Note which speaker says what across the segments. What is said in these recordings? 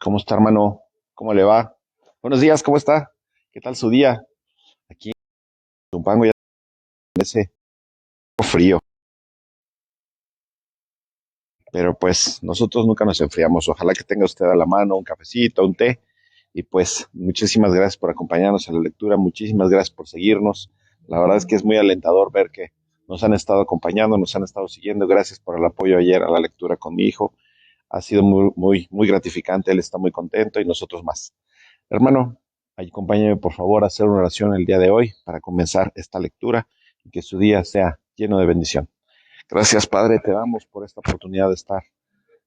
Speaker 1: ¿Cómo está, hermano? ¿Cómo le va? Buenos días, ¿cómo está? ¿Qué tal su día? Aquí en Zumpango ya hace frío, pero pues nosotros nunca nos enfriamos. Ojalá que tenga usted a la mano un cafecito, un té. Y pues muchísimas gracias por acompañarnos a la lectura, muchísimas gracias por seguirnos. La verdad es que es muy alentador ver que nos han estado acompañando, nos han estado siguiendo. Gracias por el apoyo ayer a la lectura con mi hijo. Ha sido muy gratificante, él está muy contento y nosotros más. Hermano, acompáñeme por favor a hacer una oración el día de hoy para comenzar esta lectura y que su día sea lleno de bendición. Gracias, Padre, te damos por esta oportunidad de estar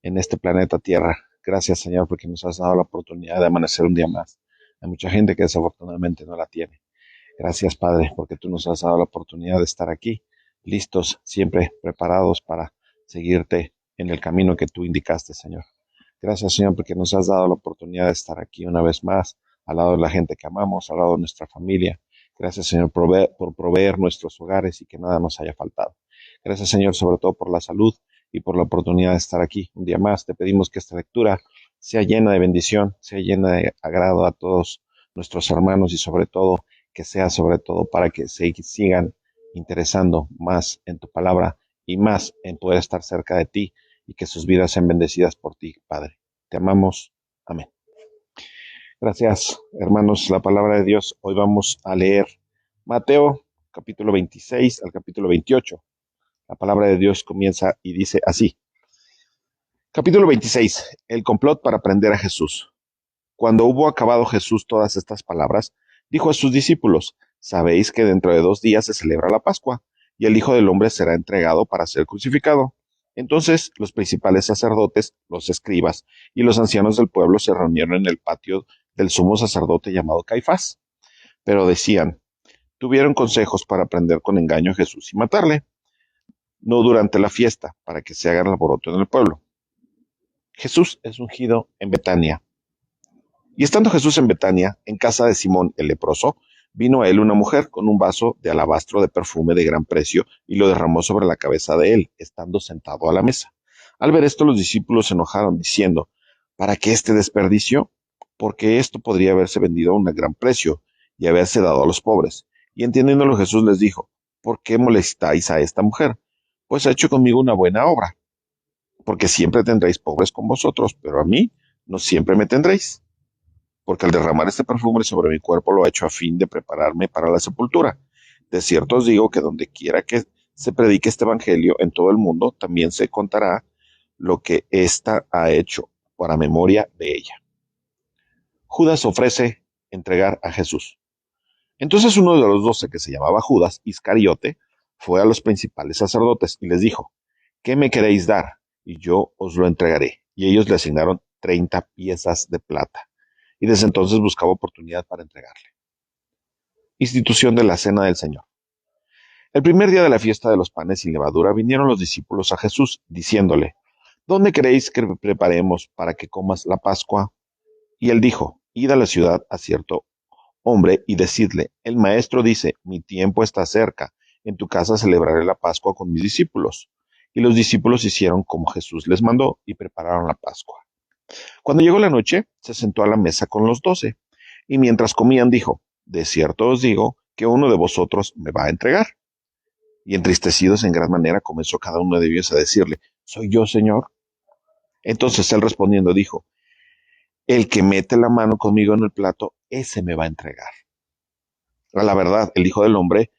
Speaker 1: en este planeta Tierra. Gracias, Señor, porque nos has dado la oportunidad de amanecer un día más. Hay mucha gente que desafortunadamente no la tiene. Gracias, Padre, porque tú nos has dado la oportunidad de estar aquí, listos, siempre preparados para seguirte en el camino que tú indicaste, Señor. Gracias, Señor, porque nos has dado la oportunidad de estar aquí una vez más, al lado de la gente que amamos, al lado de nuestra familia. Gracias, Señor, por proveer nuestros hogares y que nada nos haya faltado. Gracias, Señor, sobre todo por la salud y por la oportunidad de estar aquí un día más. Te pedimos que esta lectura sea llena de bendición, sea llena de agrado a todos nuestros hermanos y sobre todo que sea sobre todo para que se sigan interesando más en tu palabra y más en poder estar cerca de ti y que sus vidas sean bendecidas por ti, Padre. Te amamos. Amén. Gracias, hermanos. La palabra de Dios. Hoy vamos a leer Mateo, capítulo 26 al capítulo 28. La palabra de Dios comienza y dice así. Capítulo 26. El complot para prender a Jesús. Cuando hubo acabado Jesús todas estas palabras, dijo a sus discípulos, sabéis que dentro de 2 días se celebra la Pascua, y el Hijo del Hombre será entregado para ser crucificado. Entonces los principales sacerdotes, los escribas y los ancianos del pueblo se reunieron en el patio del sumo sacerdote llamado Caifás. Pero decían, tuvieron consejos para prender con engaño a Jesús y matarle, no durante la fiesta, para que se haga el alboroto en el pueblo. Jesús es ungido en Betania. Y estando Jesús en Betania, en casa de Simón el leproso, vino a él una mujer con un vaso de alabastro de perfume de gran precio y lo derramó sobre la cabeza de él, estando sentado a la mesa. Al ver esto, los discípulos se enojaron, diciendo, ¿para qué este desperdicio? Porque esto podría haberse vendido a un gran precio y haberse dado a los pobres. Y entendiéndolo Jesús les dijo, ¿por qué molestáis a esta mujer? Pues ha hecho conmigo una buena obra, porque siempre tendréis pobres con vosotros, pero a mí no siempre me tendréis, porque al derramar este perfume sobre mi cuerpo lo ha hecho a fin de prepararme para la sepultura. De cierto os digo que donde quiera que se predique este evangelio en todo el mundo, también se contará lo que ésta ha hecho para memoria de ella. Judas ofrece entregar a Jesús. Entonces uno de los 12, que se llamaba Judas Iscariote, fue a los principales sacerdotes y les dijo, ¿qué me queréis dar? Y yo os lo entregaré. Y ellos le asignaron 30 piezas de plata. Y desde entonces buscaba oportunidad para entregarle. Institución de la Cena del Señor. El primer día de la fiesta de los panes sin levadura vinieron los discípulos a Jesús, diciéndole, ¿dónde queréis que preparemos para que comas la Pascua? Y él dijo, id a la ciudad a cierto hombre y decidle, el maestro dice, mi tiempo está cerca, en tu casa celebraré la Pascua con mis discípulos. Y los discípulos hicieron como Jesús les mandó y prepararon la Pascua. Cuando llegó la noche, se sentó a la mesa con los 12, y mientras comían dijo, de cierto os digo que uno de vosotros me va a entregar. Y entristecidos en gran manera comenzó cada uno de ellos a decirle, ¿soy yo, Señor? Entonces él respondiendo dijo, el que mete la mano conmigo en el plato, ese me va a entregar. A la verdad, el Hijo del Hombre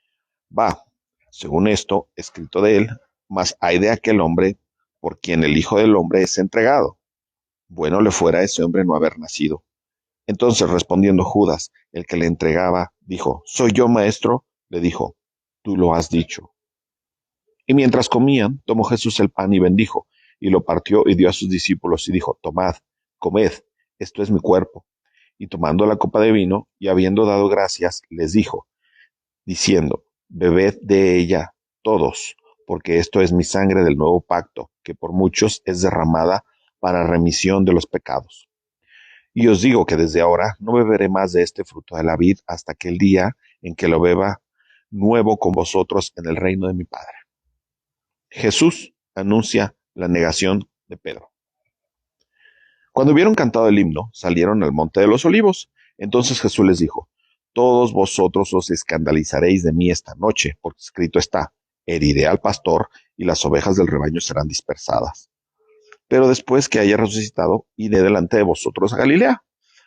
Speaker 1: va, según esto, escrito de él, mas hay de aquel hombre por quien el Hijo del Hombre es entregado. Bueno le fuera a ese hombre no haber nacido. Entonces respondiendo Judas, el que le entregaba, dijo, ¿soy yo, maestro? Le dijo, tú lo has dicho. Y mientras comían, tomó Jesús el pan y bendijo, y lo partió y dio a sus discípulos y dijo, tomad, comed, esto es mi cuerpo. Y tomando la copa de vino, y habiendo dado gracias, les dijo, diciendo, bebed de ella todos, porque esto es mi sangre del nuevo pacto, que por muchos es derramada para remisión de los pecados. Y os digo que desde ahora no beberé más de este fruto de la vid hasta aquel día en que lo beba nuevo con vosotros en el reino de mi Padre. Jesús anuncia la negación de Pedro. Cuando hubieron cantado el himno, salieron al monte de los olivos. Entonces Jesús les dijo: todos vosotros os escandalizaréis de mí esta noche, porque escrito está: heriré al pastor y las ovejas del rebaño serán dispersadas. Pero después que haya resucitado, iré delante de vosotros a Galilea.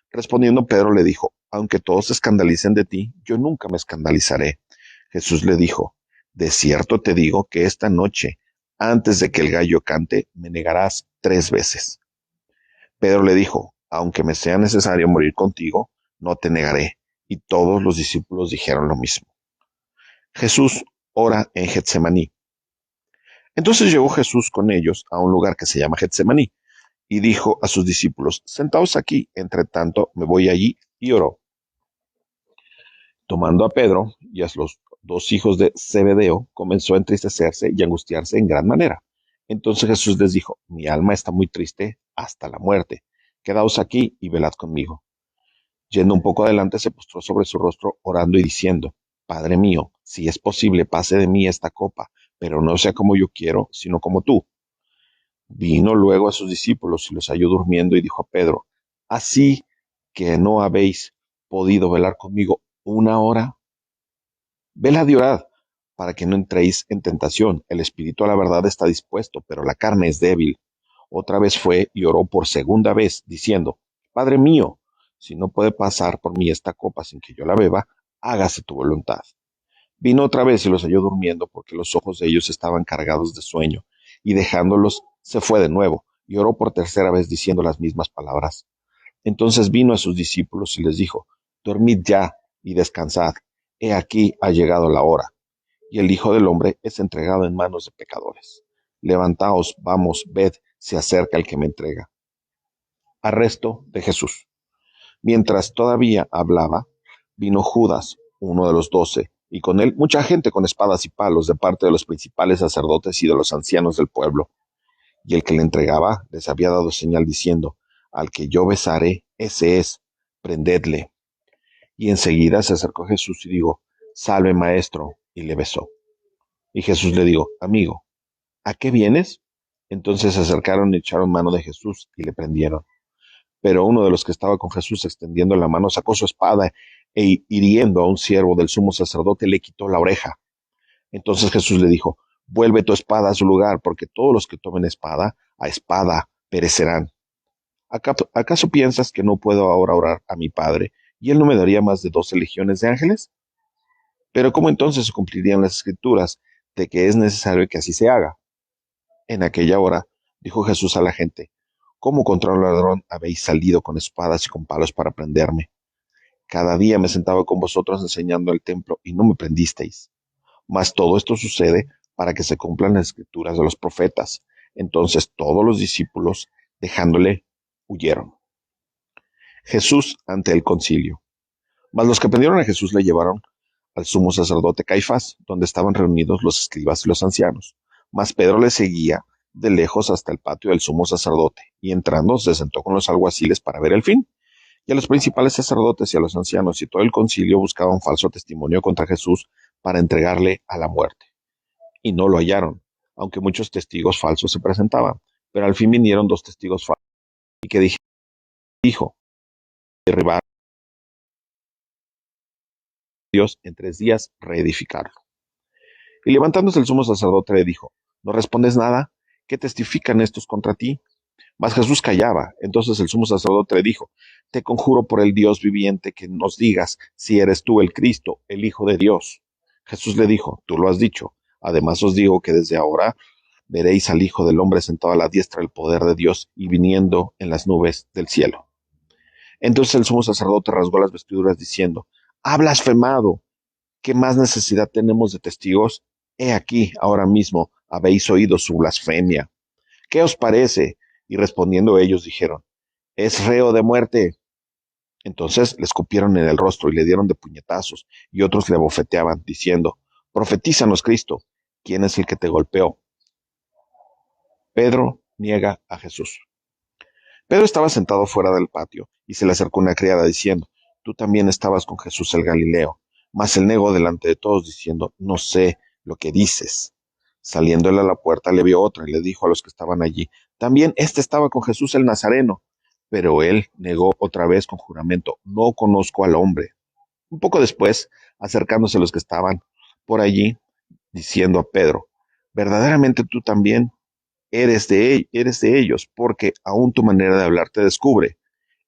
Speaker 1: Respondiendo Pedro le dijo: aunque todos se escandalicen de ti, yo nunca me escandalizaré. Jesús le dijo: de cierto te digo que esta noche, antes de que el gallo cante, me negarás 3 veces. Pedro le dijo: aunque me sea necesario morir contigo, no te negaré. Y todos los discípulos dijeron lo mismo. Jesús ora en Getsemaní. Entonces llegó Jesús con ellos a un lugar que se llama Getsemaní, y dijo a sus discípulos: sentaos aquí, entre tanto me voy allí y oro. Tomando a Pedro y a los 2 hijos de Zebedeo, comenzó a entristecerse y angustiarse en gran manera. Entonces Jesús les dijo: mi alma está muy triste hasta la muerte. Quedaos aquí y velad conmigo. Yendo un poco adelante, se postró sobre su rostro, orando y diciendo: Padre mío, si es posible, pase de mí esta copa, pero no sea como yo quiero, sino como tú. Vino luego a sus discípulos y los halló durmiendo y dijo a Pedro: ¿así que no habéis podido velar conmigo una hora? Velad y orad, para que no entréis en tentación. El espíritu a la verdad está dispuesto, pero la carne es débil. Otra vez fue y oró por segunda vez, diciendo: Padre mío, si no puede pasar por mí esta copa sin que yo la beba, hágase tu voluntad. Vino otra vez y los halló durmiendo, porque los ojos de ellos estaban cargados de sueño, y dejándolos se fue de nuevo, y oró por tercera vez diciendo las mismas palabras. Entonces vino a sus discípulos y les dijo: dormid ya y descansad. He aquí ha llegado la hora, y el Hijo del Hombre es entregado en manos de pecadores. Levantaos, vamos, ved, se acerca el que me entrega. Arresto de Jesús. Mientras todavía hablaba, vino Judas, uno de los 12, y con él mucha gente con espadas y palos de parte de los principales sacerdotes y de los ancianos del pueblo. Y el que le entregaba les había dado señal diciendo: al que yo besare, ese es, prendedle. Y enseguida se acercó Jesús y dijo: salve, maestro, y le besó. Y Jesús le dijo: amigo, ¿a qué vienes? Entonces se acercaron y echaron mano de Jesús y le prendieron. Pero uno de los que estaba con Jesús, extendiendo la mano, sacó su espada e hiriendo a un siervo del sumo sacerdote, le quitó la oreja. Entonces Jesús le dijo: vuelve tu espada a su lugar, porque todos los que tomen espada, a espada perecerán. ¿Acaso piensas que no puedo ahora orar a mi Padre, y él no me daría más de 12 legiones de ángeles? Pero ¿cómo entonces se cumplirían las escrituras de que es necesario que así se haga? En aquella hora dijo Jesús a la gente: ¿cómo contra un ladrón habéis salido con espadas y con palos para prenderme? Cada día me sentaba con vosotros enseñando el templo y no me prendisteis. Mas todo esto sucede para que se cumplan las escrituras de los profetas. Entonces todos los discípulos, dejándole, huyeron. Jesús ante el concilio. Mas los que prendieron a Jesús le llevaron al sumo sacerdote Caifás, donde estaban reunidos los escribas y los ancianos. Mas Pedro le seguía de lejos hasta el patio del sumo sacerdote, y entrando se sentó con los alguaciles para ver el fin. Y a los principales sacerdotes y a los ancianos y todo el concilio buscaban falso testimonio contra Jesús para entregarle a la muerte. Y no lo hallaron, aunque muchos testigos falsos se presentaban. Pero al fin vinieron 2 testigos falsos, y que dijo: derribar Dios en 3 días reedificarlo. Y levantándose el sumo sacerdote le dijo: ¿no respondes nada? ¿Qué testifican estos contra ti? Mas Jesús callaba. Entonces el sumo sacerdote le dijo: te conjuro por el Dios viviente que nos digas si eres tú el Cristo, el Hijo de Dios. Jesús le dijo: tú lo has dicho. Además os digo que desde ahora veréis al Hijo del Hombre sentado a la diestra del poder de Dios y viniendo en las nubes del cielo. Entonces el sumo sacerdote rasgó las vestiduras diciendo: ha blasfemado. ¿Qué más necesidad tenemos de testigos? He aquí, ahora mismo habéis oído su blasfemia. ¿Qué os parece? Y respondiendo ellos dijeron: es reo de muerte. Entonces le escupieron en el rostro y le dieron de puñetazos, y otros le bofeteaban, diciendo: profetízanos, Cristo, ¿quién es el que te golpeó? Pedro niega a Jesús. Pedro estaba sentado fuera del patio, y se le acercó una criada diciendo: tú también estabas con Jesús el Galileo. Mas él negó delante de todos, diciendo: no sé lo que dices. Saliendo él a la puerta, le vio otra, y le dijo a los que estaban allí: también éste estaba con Jesús el Nazareno. Pero él negó otra vez con juramento, no conozco al hombre. Un poco después, acercándose a los que estaban por allí, diciendo a Pedro, verdaderamente tú también eres de ellos, porque aún tu manera de hablar te descubre.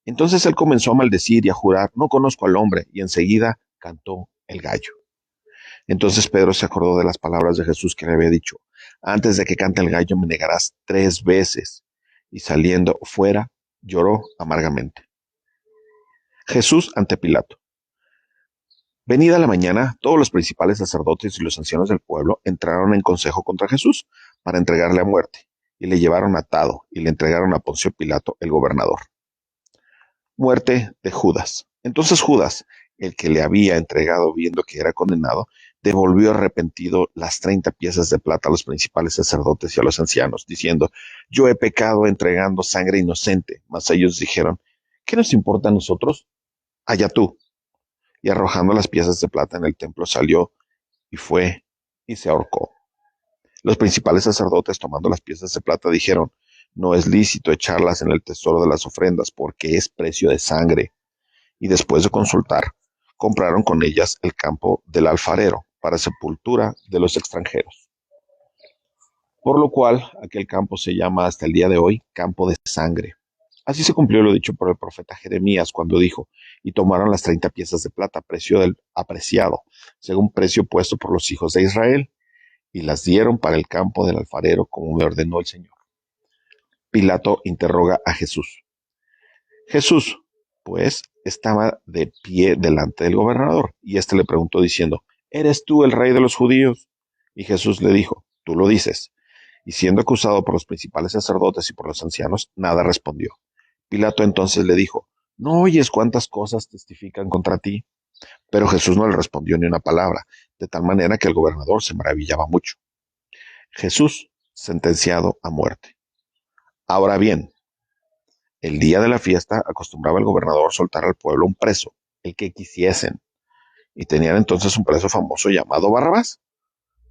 Speaker 1: Entonces él comenzó a maldecir y a jurar, no conozco al hombre, y enseguida cantó el gallo. Entonces Pedro se acordó de las palabras de Jesús que le había dicho, antes de que cante el gallo me negarás 3 veces. Y saliendo fuera, lloró amargamente. Jesús ante Pilato. Venida la mañana, todos los principales sacerdotes y los ancianos del pueblo entraron en consejo contra Jesús para entregarle a muerte, y le llevaron atado y le entregaron a Poncio Pilato, el gobernador. Muerte de Judas. Entonces Judas, el que le había entregado viendo que era condenado, devolvió arrepentido las 30 piezas de plata a los principales sacerdotes y a los ancianos, diciendo, yo he pecado entregando sangre inocente. Mas ellos dijeron, ¿qué nos importa a nosotros? Allá tú. Y arrojando las piezas de plata en el templo salió y fue y se ahorcó. Los principales sacerdotes, tomando las piezas de plata, dijeron, no es lícito echarlas en el tesoro de las ofrendas porque es precio de sangre. Y después de consultar, compraron con ellas el campo del alfarero para sepultura de los extranjeros. Por lo cual aquel campo se llama hasta el día de hoy campo de sangre. Así se cumplió lo dicho por el profeta Jeremías cuando dijo, y tomaron las 30 piezas de plata, precio del apreciado, según precio puesto por los hijos de Israel, y las dieron para el campo del alfarero como me ordenó el Señor. Pilato interroga a Jesús. Jesús, pues, estaba de pie delante del gobernador, y éste le preguntó diciendo, ¿eres tú el rey de los judíos? Y Jesús le dijo, tú lo dices. Y siendo acusado por los principales sacerdotes y por los ancianos, nada respondió. Pilato entonces le dijo, ¿no oyes cuántas cosas testifican contra ti? Pero Jesús no le respondió ni una palabra, de tal manera que el gobernador se maravillaba mucho. Jesús sentenciado a muerte. Ahora bien, el día de la fiesta acostumbraba el gobernador soltar al pueblo un preso, el que quisiesen, y tenían entonces un preso famoso llamado Barrabás.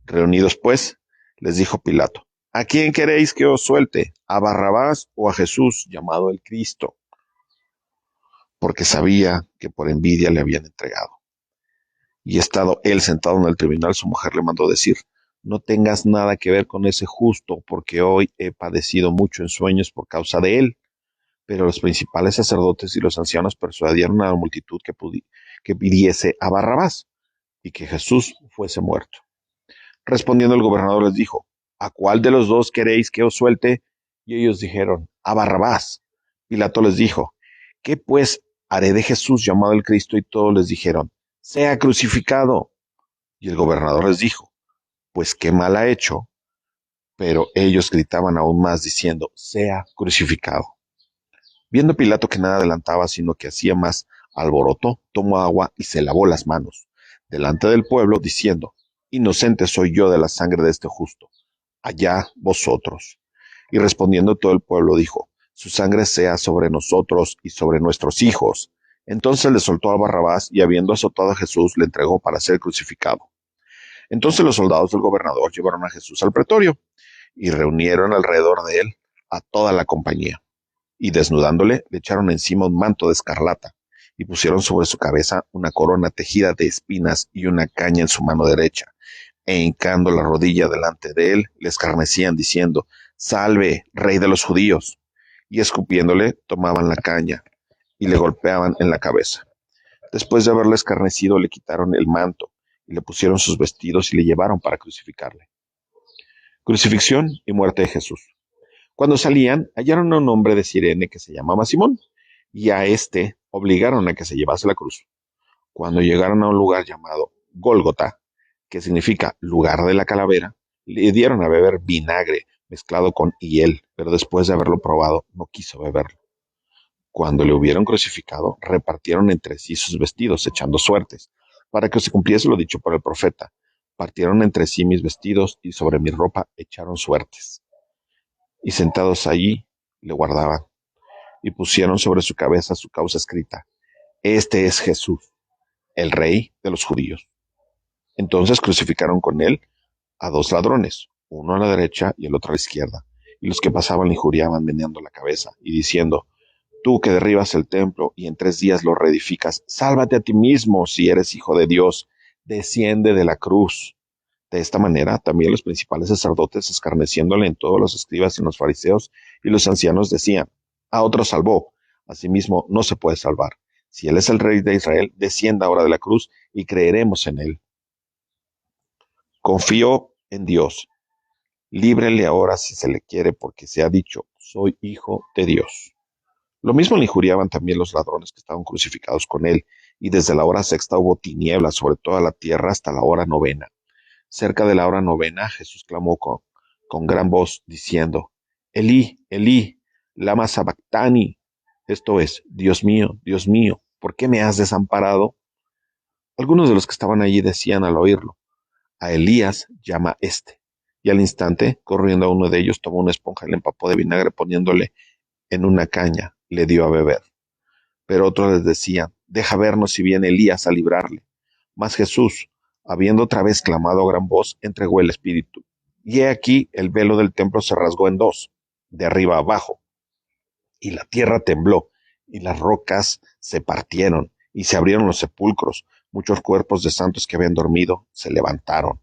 Speaker 1: Reunidos pues, les dijo Pilato, ¿a quién queréis que os suelte? ¿A Barrabás o a Jesús, llamado el Cristo? Porque sabía que por envidia le habían entregado. Y estado él sentado en el tribunal, su mujer le mandó decir, no tengas nada que ver con ese justo, porque hoy he padecido mucho en sueños por causa de él. Pero los principales sacerdotes y los ancianos persuadieron a la multitud que pidiese a Barrabás y que Jesús fuese muerto. Respondiendo el gobernador les dijo, ¿a cuál de los dos queréis que os suelte? Y ellos dijeron, a Barrabás. Pilato les dijo, ¿qué pues haré de Jesús llamado el Cristo? Y todos les dijeron, sea crucificado. Y el gobernador les dijo, pues qué mal ha hecho. Pero ellos gritaban aún más diciendo, sea crucificado. Viendo Pilato que nada adelantaba, sino que hacía más alboroto, tomó agua y se lavó las manos delante del pueblo, diciendo, inocente soy yo de la sangre de este justo, allá vosotros. Y respondiendo todo el pueblo dijo, su sangre sea sobre nosotros y sobre nuestros hijos. Entonces le soltó a Barrabás y habiendo azotado a Jesús, le entregó para ser crucificado. Entonces los soldados del gobernador llevaron a Jesús al pretorio y reunieron alrededor de él a toda la compañía y desnudándole le echaron encima un manto de escarlata y pusieron sobre su cabeza una corona tejida de espinas y una caña en su mano derecha, e hincando la rodilla delante de él, le escarnecían diciendo, Salve, rey de los judíos. Y escupiéndole, tomaban la caña y le golpeaban en la cabeza. Después de haberle escarnecido, le quitaron el manto y le pusieron sus vestidos y le llevaron para crucificarle. Crucifixión y muerte de Jesús. Cuando salían, hallaron a un hombre de Cirene que se llamaba Simón, y a éste obligaron a que se llevase la cruz. Cuando llegaron a un lugar llamado Gólgota, que significa lugar de la calavera, le dieron a beber vinagre mezclado con hiel, pero después de haberlo probado, no quiso beberlo. Cuando le hubieron crucificado, repartieron entre sí sus vestidos, echando suertes, para que se cumpliese lo dicho por el profeta. Partieron entre sí mis vestidos y sobre mi ropa echaron suertes. Y sentados allí le guardaban, y pusieron sobre su cabeza su causa escrita, Este es Jesús, el Rey de los judíos. Entonces crucificaron con él a dos ladrones, uno a la derecha y el otro a la izquierda, y los que pasaban le injuriaban meneando la cabeza y diciendo, Tú que derribas el templo y en 3 días lo reedificas, sálvate a ti mismo si eres hijo de Dios, desciende de la cruz. De esta manera, también los principales sacerdotes, escarneciéndole en todos los escribas y los fariseos y los ancianos, decían: a otro salvó, a sí mismo no se puede salvar. Si él es el rey de Israel, descienda ahora de la cruz y creeremos en él. Confío en Dios. Líbrele ahora si se le quiere, porque se ha dicho: soy hijo de Dios. Lo mismo le injuriaban también los ladrones que estaban crucificados con él, y desde la hora sexta hubo tinieblas sobre toda la tierra hasta la hora novena. Cerca de la hora novena, Jesús clamó con gran voz, diciendo: Elí, Elí, lama sabactani. Esto es: Dios mío, ¿por qué me has desamparado? Algunos de los que estaban allí decían al oírlo: a Elías llama este. Y al instante, corriendo a uno de ellos, tomó una esponja y la empapó de vinagre, poniéndole en una caña, le dio a beber. Pero otros les decían: deja vernos si viene Elías a librarle. Mas Jesús, habiendo otra vez clamado a gran voz, entregó el espíritu. Y he aquí el velo del templo se rasgó en dos, de arriba a abajo, y la tierra tembló, y las rocas se partieron, y se abrieron los sepulcros. Muchos cuerpos de santos que habían dormido se levantaron,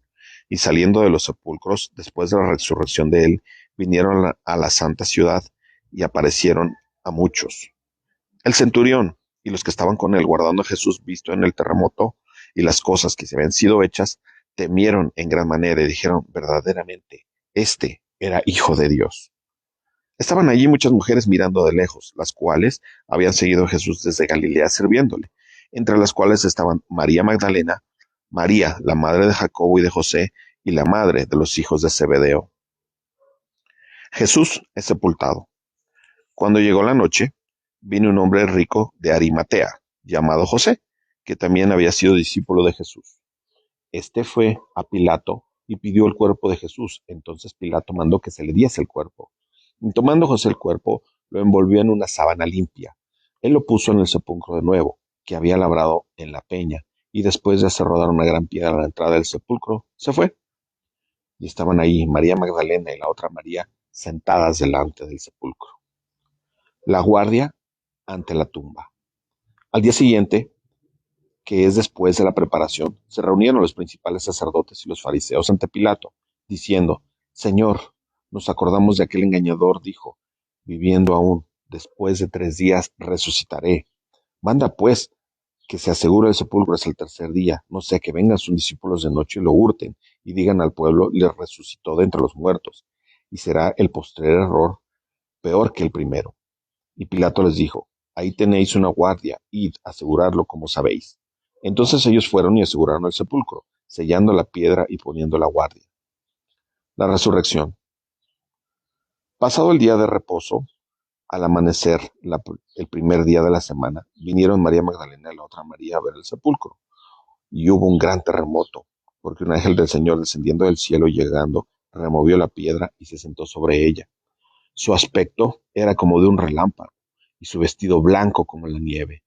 Speaker 1: y saliendo de los sepulcros, después de la resurrección de él, vinieron a la santa ciudad y aparecieron a muchos. El centurión y los que estaban con él guardando a Jesús, visto en el terremoto y las cosas que se habían sido hechas, temieron en gran manera y dijeron: verdaderamente, este era hijo de Dios. Estaban allí muchas mujeres mirando de lejos, las cuales habían seguido a Jesús desde Galilea sirviéndole, entre las cuales estaban María Magdalena, María, la madre de Jacobo y de José, y la madre de los hijos de Zebedeo. Jesús es sepultado. Cuando llegó la noche, vino un hombre rico de Arimatea, llamado José, que también había sido discípulo de Jesús. Este fue a Pilato y pidió el cuerpo de Jesús. Entonces Pilato mandó que se le diese el cuerpo. Y tomando José el cuerpo, lo envolvió en una sábana limpia. Él lo puso en el sepulcro de nuevo, que había labrado en la peña, y después de hacer rodar una gran piedra a la entrada del sepulcro, se fue. Y estaban ahí María Magdalena y la otra María sentadas delante del sepulcro. La guardia ante la tumba. Al día siguiente, que es después de la preparación, se reunieron los principales sacerdotes y los fariseos ante Pilato, diciendo: Señor, nos acordamos de aquel engañador, dijo: viviendo aún, después de 3 días resucitaré. Manda pues que se asegure el sepulcro hasta el tercer día, no sea que vengan sus discípulos de noche y lo hurten, y digan al pueblo: le resucitó de entre los muertos, y será el postrer error peor que el primero. Y Pilato les dijo: ahí tenéis una guardia, id a asegurarlo como sabéis. Entonces ellos fueron y aseguraron el sepulcro, sellando la piedra y poniendo la guardia. La resurrección. Pasado el día de reposo, al amanecer, el primer día de la semana, vinieron María Magdalena y la otra María a ver el sepulcro. Y hubo un gran terremoto, porque un ángel del Señor, descendiendo del cielo y llegando, removió la piedra y se sentó sobre ella. Su aspecto era como de un relámpago, y su vestido blanco como la nieve.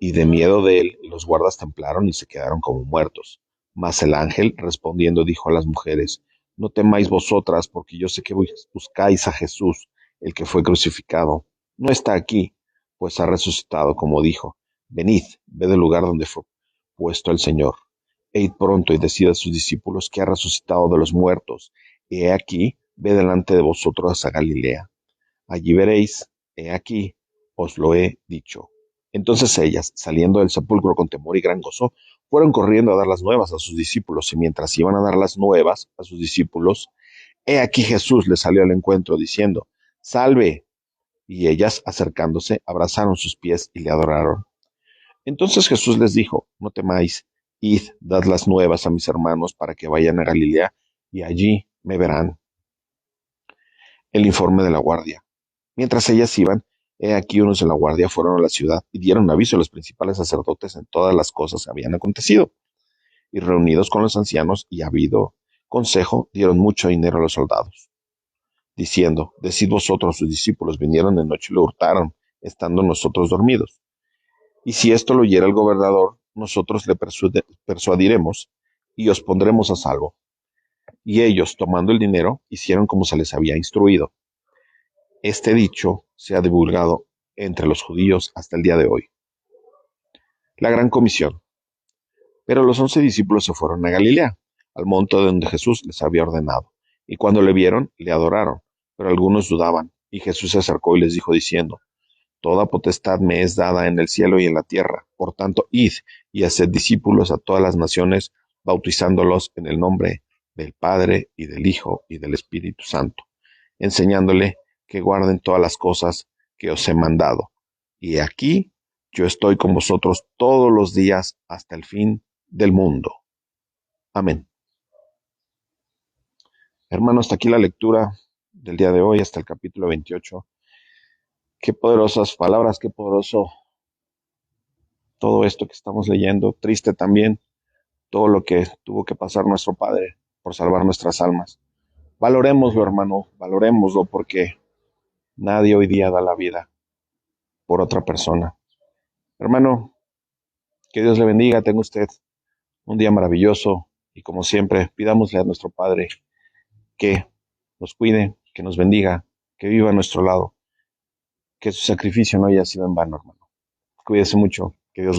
Speaker 1: Y de miedo de él, los guardas temblaron y se quedaron como muertos. Mas el ángel, respondiendo, dijo a las mujeres: no temáis vosotras, porque yo sé que buscáis a Jesús, el que fue crucificado. No está aquí, pues ha resucitado, como dijo. Venid, ved el lugar donde fue puesto el Señor. E id pronto y decid a sus discípulos que ha resucitado de los muertos. Y he aquí, ve delante de vosotros a Galilea. Allí veréis, he aquí, os lo he dicho. Entonces ellas, saliendo del sepulcro con temor y gran gozo, fueron corriendo a dar las nuevas a sus discípulos, y mientras iban a dar las nuevas a sus discípulos, he aquí Jesús les salió al encuentro, diciendo: Salve. Y ellas, acercándose, abrazaron sus pies y le adoraron. Entonces Jesús les dijo: no temáis, id, dad las nuevas a mis hermanos para que vayan a Galilea, y allí me verán. El informe de la guardia. Mientras ellas iban, he aquí unos de la guardia fueron a la ciudad y dieron aviso a los principales sacerdotes en todas las cosas que habían acontecido. Y reunidos con los ancianos y habido consejo, dieron mucho dinero a los soldados, diciendo: decid vosotros, sus discípulos vinieron de noche y lo hurtaron, estando nosotros dormidos. Y si esto lo oyera el gobernador, nosotros le persuadiremos y os pondremos a salvo. Y ellos, tomando el dinero, hicieron como se les había instruido. Este dicho se ha divulgado entre los judíos hasta el día de hoy. La Gran Comisión. Pero los 11 discípulos se fueron a Galilea, al monte donde Jesús les había ordenado. Y cuando le vieron, le adoraron, pero algunos dudaban. Y Jesús se acercó y les dijo diciendo: Toda potestad me es dada en el cielo y en la tierra. Por tanto, id y haced discípulos a todas las naciones, bautizándolos en el nombre del Padre y del Hijo y del Espíritu Santo, enseñándole que guarden todas las cosas que os he mandado. Y aquí yo estoy con vosotros todos los días hasta el fin del mundo. Amén. Hermanos, hasta aquí la lectura del día de hoy, hasta el capítulo 28. Qué poderosas palabras, qué poderoso todo esto que estamos leyendo. Triste también todo lo que tuvo que pasar nuestro Padre por salvar nuestras almas. Valorémoslo, hermano, valorémoslo, porque nadie hoy día da la vida por otra persona. Hermano, que Dios le bendiga, tenga usted un día maravilloso y como siempre, pidámosle a nuestro Padre que nos cuide, que nos bendiga, que viva a nuestro lado, que su sacrificio no haya sido en vano, hermano. Cuídese mucho, que Dios le bendiga.